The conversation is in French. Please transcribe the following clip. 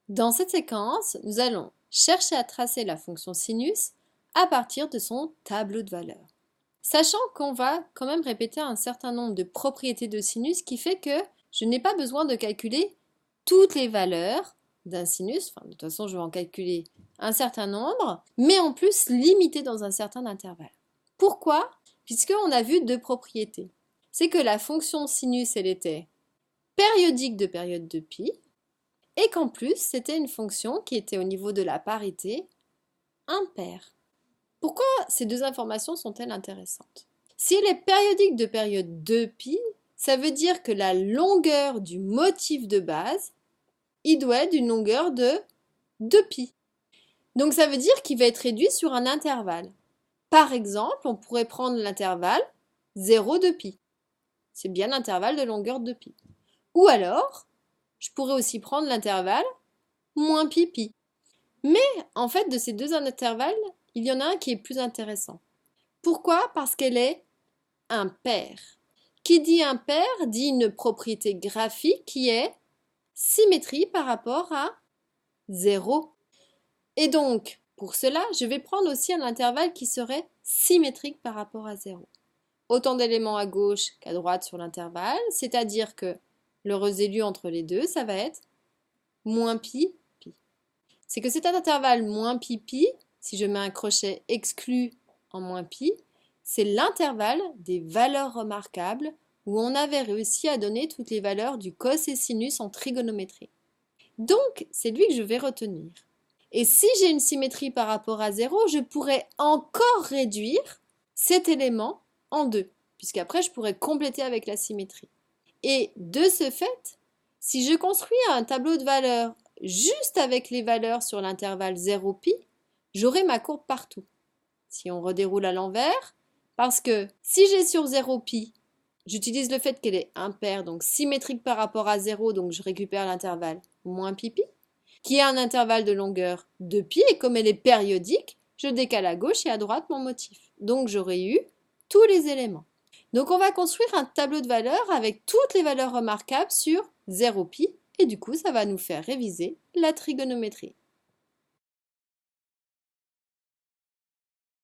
Dans cette séquence, nous allons chercher à tracer la fonction sinus à partir de son tableau de valeurs. Sachant qu'on va quand même répéter un certain nombre de propriétés de sinus qui fait que je n'ai pas besoin de calculer toutes les valeurs d'un sinus, de toute façon je vais en calculer un certain nombre, mais en plus limité dans un certain intervalle. Pourquoi? Puisqu'on a vu deux propriétés. C'est que la fonction sinus, elle était périodique de période de pi, et qu'en plus, c'était une fonction qui était au niveau de la parité impaire. Pourquoi ces deux informations sont-elles intéressantes? Si elle est périodique de période 2π, ça veut dire que la longueur du motif de base, il doit être d'une longueur de 2π. Donc ça veut dire qu'il va être réduit sur un intervalle. Par exemple, on pourrait prendre l'intervalle 0,2π. C'est bien l'intervalle de longueur de pi. Ou alors, je pourrais aussi prendre l'intervalle moins pi. Mais en fait, de ces deux intervalles, il y en a un qui est plus intéressant. Pourquoi? Parce qu'elle est impaire. Qui dit impaire dit une propriété graphique qui est symétrie par rapport à 0. Et donc, pour cela, je vais prendre aussi un intervalle qui serait symétrique par rapport à 0. Autant d'éléments à gauche qu'à droite sur l'intervalle, c'est-à-dire que le résidu entre les deux, ça va être moins pi. C'est que c'est un intervalle moins pi, si je mets un crochet exclu en moins pi, c'est l'intervalle des valeurs remarquables où on avait réussi à donner toutes les valeurs du cos et sinus en trigonométrie. Donc, c'est lui que je vais retenir. Et si j'ai une symétrie par rapport à 0, je pourrais encore réduire cet élément en 2, puisqu'après je pourrais compléter avec la symétrie. Et de ce fait, si je construis un tableau de valeurs juste avec les valeurs sur l'intervalle 0π, j'aurai ma courbe partout. Si on redéroule à l'envers, parce que si j'ai sur 0π, j'utilise le fait qu'elle est impaire, donc symétrique par rapport à 0, donc je récupère l'intervalle moins pi, qui est un intervalle de longueur de pi, et comme elle est périodique, je décale à gauche et à droite mon motif. Donc j'aurai eu tous les éléments. Donc on va construire un tableau de valeurs avec toutes les valeurs remarquables sur 0π, et du coup ça va nous faire réviser la trigonométrie.